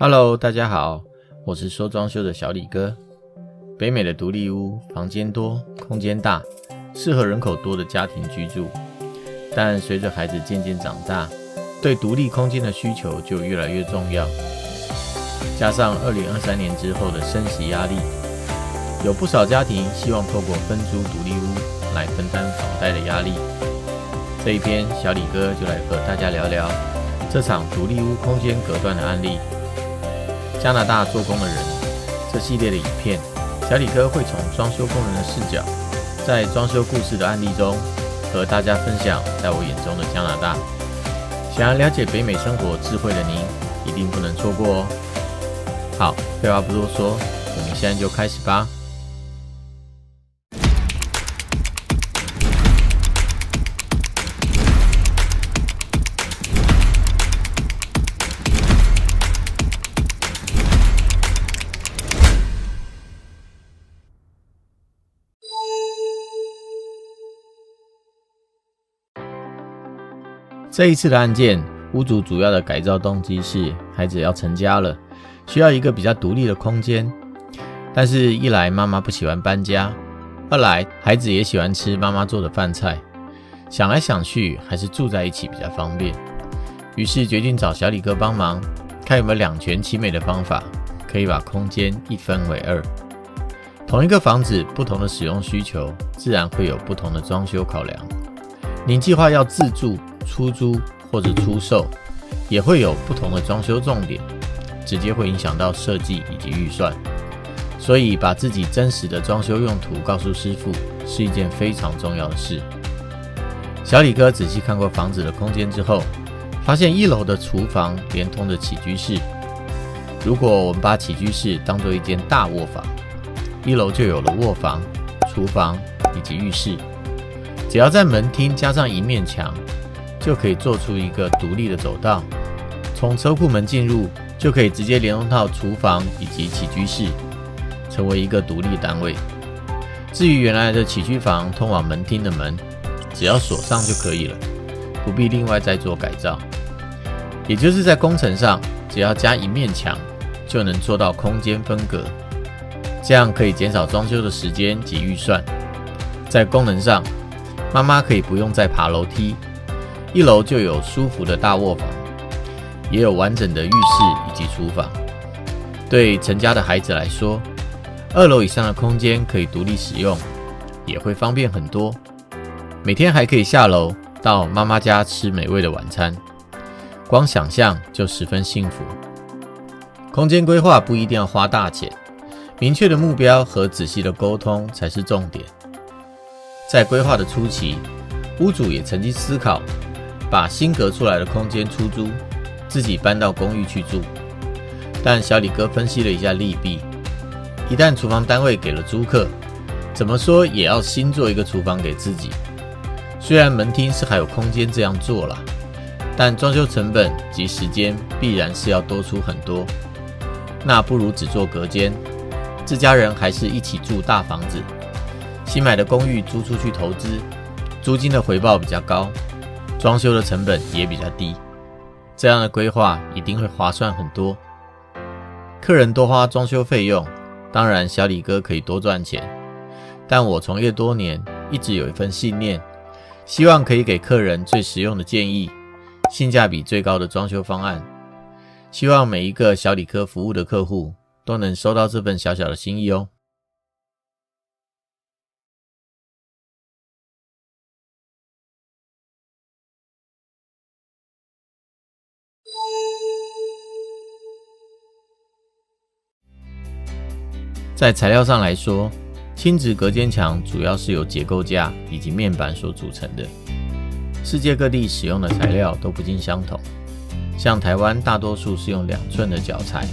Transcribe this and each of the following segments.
Hello， 大家好，我是说装修的小李哥。北美的独立屋房间多，空间大，适合人口多的家庭居住。但随着孩子渐渐长大，对独立空间的需求就越来越重要。加上2023年之后的升息压力，有不少家庭希望透过分租独立屋来分担房贷的压力。这一篇小李哥就来和大家聊聊这场独立屋空间隔断的案例。加拿大做工的人这系列的影片，小李哥会从装修工人的视角，在装修故事的案例中和大家分享在我眼中的加拿大。想要了解北美生活智慧的您，一定不能错过哦。好，废话不多说，我们现在就开始吧。这一次的案件，屋主主要的改造动机是孩子要成家了，需要一个比较独立的空间。但是一来妈妈不喜欢搬家，二来孩子也喜欢吃妈妈做的饭菜，想来想去还是住在一起比较方便。于是决定找小李哥帮忙，看有没有两全其美的方法，可以把空间一分为二。同一个房子，不同的使用需求，自然会有不同的装修考量。您计划要自住、出租或者出售，也会有不同的装修重点，直接会影响到设计以及预算。所以把自己真实的装修用途告诉师傅是一件非常重要的事。小李哥仔细看过房子的空间之后，发现1楼的厨房连通着起居室。如果我们把起居室当作一间大卧房，1楼就有了卧房、厨房以及浴室。只要在门厅加上一面墙，就可以做出一个独立的走道，从车库门进入，就可以直接连通到厨房以及起居室，成为一个独立单位。至于原来的起居房通往门厅的门，只要锁上就可以了，不必另外再做改造。也就是在工程上，只要加一面墙，就能做到空间分隔，这样可以减少装修的时间及预算。在功能上，妈妈可以不用再爬楼梯，1楼就有舒服的大卧房，也有完整的浴室以及厨房。对成家的孩子来说，2楼以上的空间可以独立使用，也会方便很多。每天还可以下楼到妈妈家吃美味的晚餐，光想象就十分幸福。空间规划不一定要花大钱，明确的目标和仔细的沟通才是重点。在规划的初期，屋主也曾经思考把新隔出来的空间出租，自己搬到公寓去住。但小李哥分析了一下利弊，一旦厨房单位给了租客，怎么说也要新做一个厨房给自己。虽然门厅是还有空间这样做啦，但装修成本及时间必然是要多出很多。那不如只做隔间，自家人还是一起住大房子，新买的公寓租出去投资，租金的回报比较高，装修的成本也比较低。这样的规划一定会划算很多。客人多花装修费用，当然小李哥可以多赚钱。但我从业多年，一直有一份信念，希望可以给客人最实用的建议，性价比最高的装修方案。希望每一个小李哥服务的客户都能收到这份小小的心意哦。在材料上来说，轻质隔间墙主要是由结构架以及面板所组成的。世界各地使用的材料都不尽相同，像台湾大多数是用2寸的角材，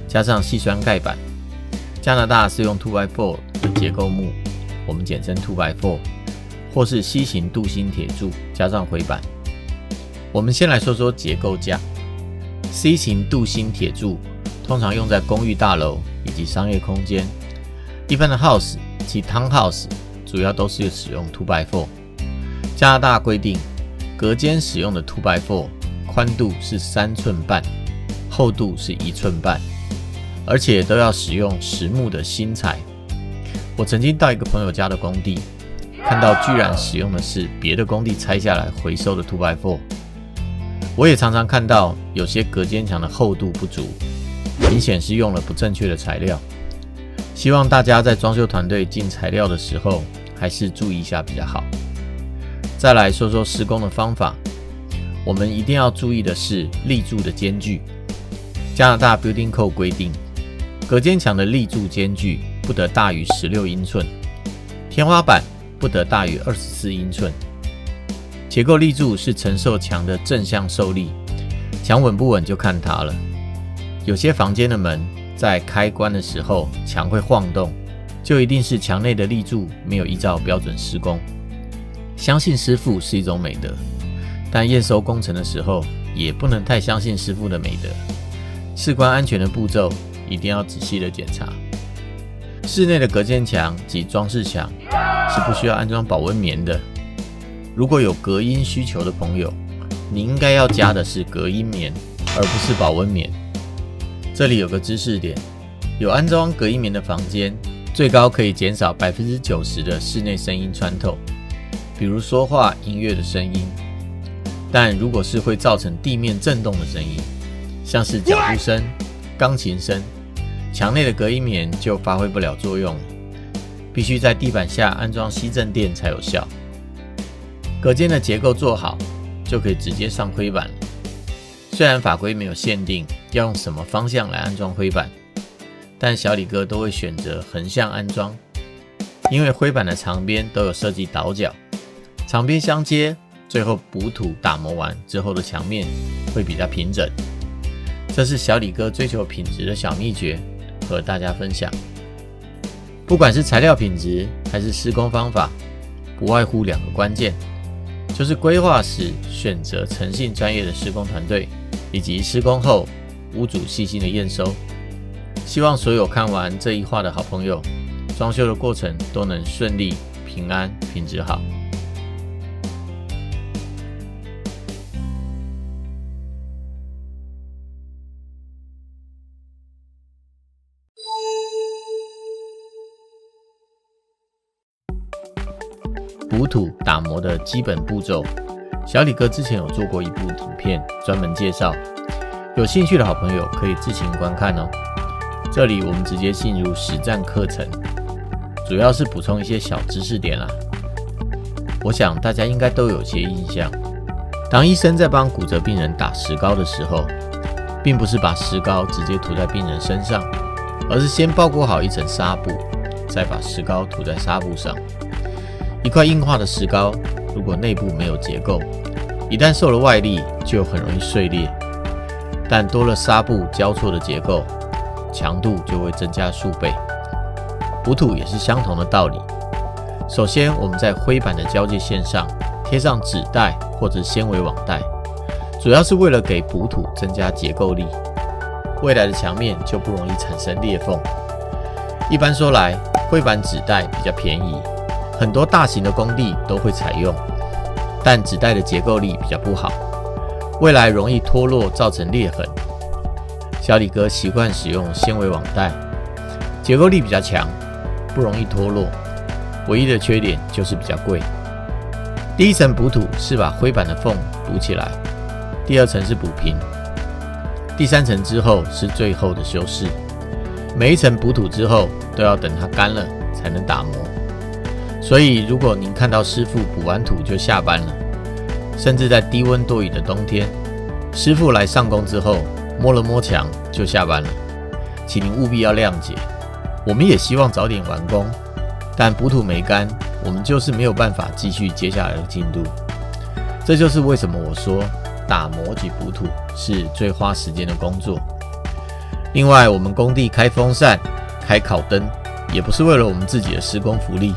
加上细酸盖板；加拿大是用 2x4 的结构木，我们简称 2x4， 或是 C 型镀锌铁柱加上回板。我们先来说说结构架。C 型镀锌铁柱通常用在公寓大楼以及商业空间，一般的 house 及 townhouse 主要都是使用 2x4。加拿大规定，隔间使用的 2x4 宽度是3寸半，厚度是1寸半，而且都要使用实木的新材。我曾经到一个朋友家的工地，看到居然使用的是别的工地拆下来回收的 2x4。我也常常看到有些隔间墙的厚度不足，明显是用了不正确的材料。希望大家在装修团队进材料的时候，还是注意一下比较好。再来说说施工的方法，我们一定要注意的是立柱的间距。加拿大 Building Code 规定，隔间墙的立柱间距不得大于16英寸，天花板不得大于24英寸。结构立柱是承受墙的正向受力，墙稳不稳就看它了。有些房间的门在开关的时候墙会晃动，就一定是墙内的立柱没有依照标准施工。相信师傅是一种美德，但验收工程的时候也不能太相信师傅的美德。事关安全的步骤一定要仔细的检查。室内的隔间墙及装饰墙是不需要安装保温棉的。如果有隔音需求的朋友，你应该要加的是隔音棉，而不是保温棉。这里有个知识点，有安装隔音棉的房间，最高可以减少 90% 的室内声音穿透，比如说话、音乐的声音。但如果是会造成地面震动的声音，像是脚步声、钢琴声，墙内的隔音棉就发挥不了作用了，必须在地板下安装吸震垫才有效。隔间的结构做好，就可以直接上灰板了。虽然法规没有限定要用什么方向来安装灰板，但小李哥都会选择横向安装，因为灰板的长边都有设计倒角，长边相接，最后补土打磨完之后的墙面会比较平整。这是小李哥追求品质的小秘诀，和大家分享。不管是材料品质还是施工方法，不外乎2个关键，就是规划时选择诚信专业的施工团队，以及施工后屋主细心的验收。希望所有看完这一话的好朋友，装修的过程都能顺利、平安、品质好。补土打磨的基本步骤，小李哥之前有做过一部影片专门介绍，有兴趣的好朋友可以自行观看哦。这里我们直接进入实战课程，主要是补充一些小知识点啦。我想大家应该都有些印象，当医生在帮骨折病人打石膏的时候，并不是把石膏直接涂在病人身上，而是先包裹好一层纱布，再把石膏涂在纱布上。一块硬化的石膏，如果内部没有结构，一旦受了外力就很容易碎裂，但多了纱布交错的结构，强度就会增加数倍。补土也是相同的道理。首先我们在灰板的交界线上贴上纸带或者纤维网带，主要是为了给补土增加结构力，未来的墙面就不容易产生裂缝。一般说来，灰板纸带比较便宜，很多大型的工地都会采用，但纸带的结构力比较不好，未来容易脱落造成裂痕。小李哥习惯使用纤维网带，结构力比较强，不容易脱落，唯一的缺点就是比较贵。第一层补土是把灰板的缝补起来，第二层是补平，第三层之后是最后的修饰。每一层补土之后都要等它干了才能打磨，所以如果您看到师傅补完土就下班了，甚至在低温多雨的冬天，师傅来上工之后摸了摸墙就下班了，请您务必要谅解。我们也希望早点完工，但补土没干，我们就是没有办法继续接下来的进度。这就是为什么我说打磨及补土是最花时间的工作。另外，我们工地开风扇、开烤灯，也不是为了我们自己的施工福利，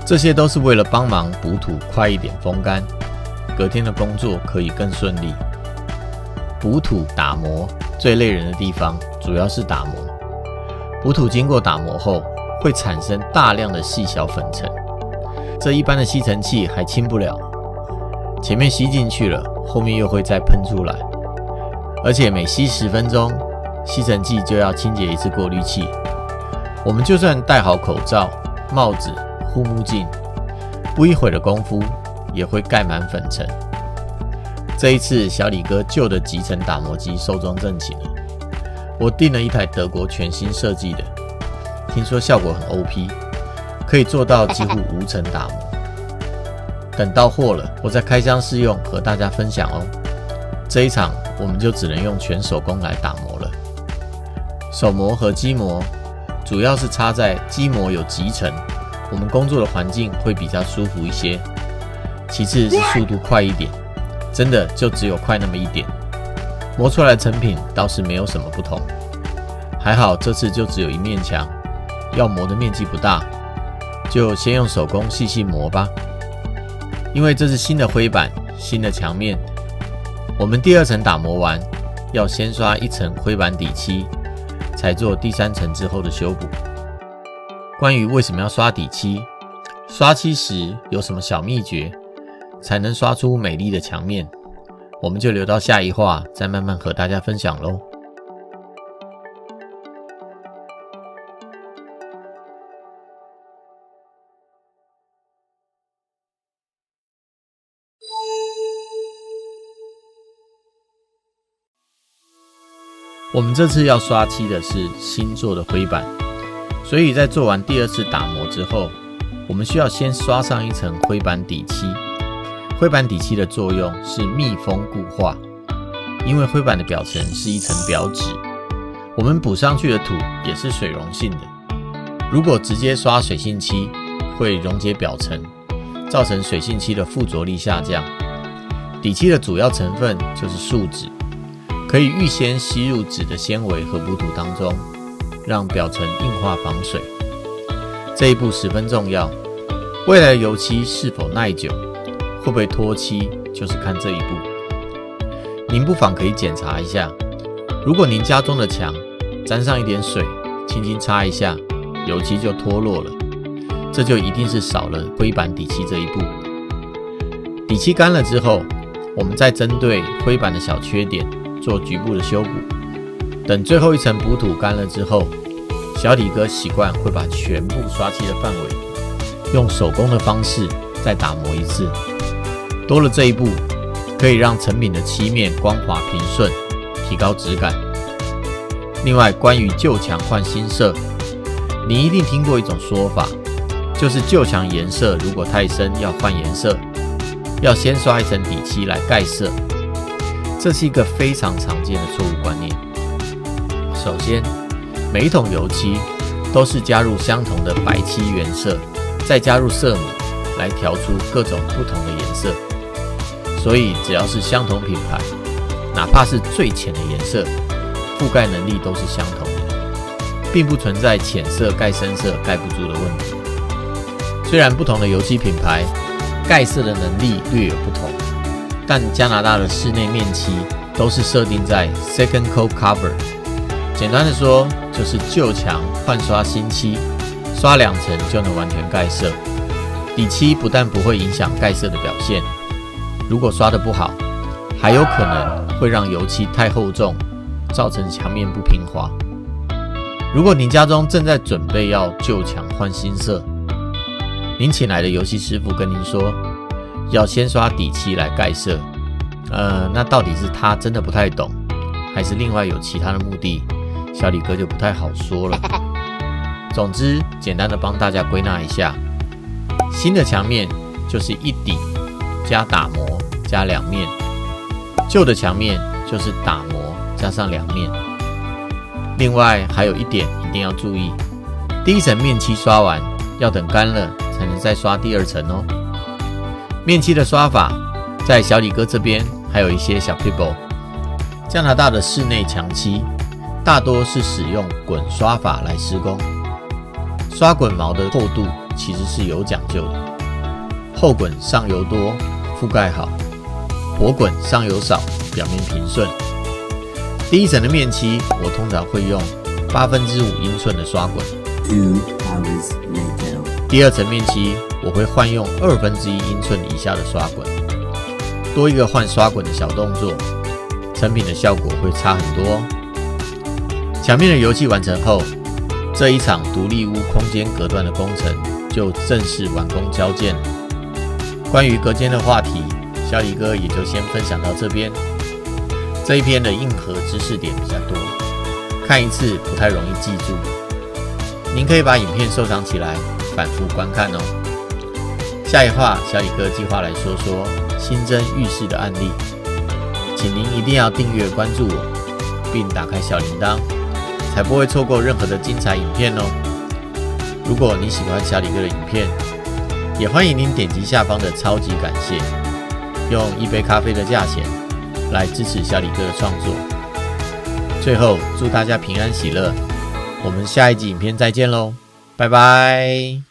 这些都是为了帮忙补土快一点风干，隔天的工作可以更顺利。补土打磨最累人的地方主要是打磨。补土经过打磨后会产生大量的细小粉尘，这一般的吸尘器还清不了，前面吸进去了，后面又会再喷出来。而且每吸10分钟，吸尘器就要清洁一次过滤器。我们就算戴好口罩、帽子、护目镜，不一会的功夫也会盖满粉尘。这一次小李哥旧的集成打磨机寿终正寝了，我订了一台德国全新设计的，听说效果很 OP， 可以做到几乎无尘打磨。等到货了，我再开箱试用和大家分享哦。这一场我们就只能用全手工来打磨了。手磨和机磨主要是差在机磨有集成，我们工作的环境会比较舒服一些。其次是速度快一点，真的就只有快那么一点，磨出来的成品倒是没有什么不同。还好这次就只有一面墙，要磨的面积不大，就先用手工细细磨吧。因为这是新的灰板、新的墙面，我们第2层打磨完，要先刷1层灰板底漆，才做第3层之后的修补。关于为什么要刷底漆，刷漆时有什么小秘诀，才能刷出美丽的墙面，我们就留到下一话再慢慢和大家分享咯。我们这次要刷漆的是新做的灰板，所以在做完第2次打磨之后，我们需要先刷上1层灰板底漆。灰板底漆的作用是密封固化，因为灰板的表层是一层表纸，我们补上去的土也是水溶性的。如果直接刷水性漆，会溶解表层，造成水性漆的附着力下降。底漆的主要成分就是树脂，可以预先吸入纸的纤维和补土当中，让表层硬化防水。这一步十分重要，未来的油漆是否耐久，会不会脱漆，就是看这一步。您不妨可以检查一下，如果您家中的墙沾上一点水，轻轻擦一下，油漆就脱落了，这就一定是少了灰板底漆这一步。底漆干了之后，我们再针对灰板的小缺点做局部的修补。等最后1层补土干了之后，小李哥习惯会把全部刷漆的范围用手工的方式再打磨一次。多了这一步，可以让成品的漆面光滑平顺，提高质感。另外，关于旧墙换新色，你一定听过一种说法，就是旧墙颜色如果太深要换颜色，要先刷1层底漆来盖色。这是一个非常常见的错误观念。首先，每一桶油漆都是加入相同的白漆原色，再加入色母来调出各种不同的颜色。所以只要是相同品牌，哪怕是最浅的颜色，覆盖能力都是相同的，并不存在浅色盖深色盖不住的问题。虽然不同的油漆品牌盖色的能力略有不同，但加拿大的室内面漆都是设定在 Second Coat Cover， 简单的说就是旧墙换刷新漆，刷2层就能完全盖色。底漆不但不会影响盖色的表现，如果刷得不好，还有可能会让油漆太厚重，造成墙面不平滑。如果您家中正在准备要旧墙换新色，您请来的油漆师傅跟您说要先刷底漆来盖色，那到底是他真的不太懂，还是另外有其他的目的？小李哥就不太好说了。总之，简单的帮大家归纳一下，新的墙面就是一底加打磨加2面，旧的墙面就是打磨加上2面。另外还有一点一定要注意，第1层面漆刷完，要等干了才能再刷第2层哦。面漆的刷法，在小李哥这边还有一些小 people。加拿大的室内墙漆大多是使用滚刷法来施工，刷滚毛的厚度其实是有讲究的，厚滚上油多，覆盖好；薄滚上油少，表面平顺。第1层的面漆，我通常会用5/8英寸的刷滚。第2层面漆，我会换用2/1英寸以下的刷滚。多一个换刷滚的小动作，成品的效果会差很多哦。墙面的油漆完成后，这一场独立屋空间隔断的工程就正式完工交件。关于隔间的话题，小李哥也就先分享到这边。这一篇的硬核知识点比较多，看一次不太容易记住。您可以把影片收藏起来，反复观看哦。下一话，小李哥计划来说说新增浴室的案例，请您一定要订阅关注我，并打开小铃铛，才不会错过任何的精彩影片哦。如果你喜欢小李哥的影片，也欢迎您点击下方的超级感谢，用一杯咖啡的价钱来支持小李哥的创作。最后，祝大家平安喜乐，我们下一集影片再见喽，拜拜。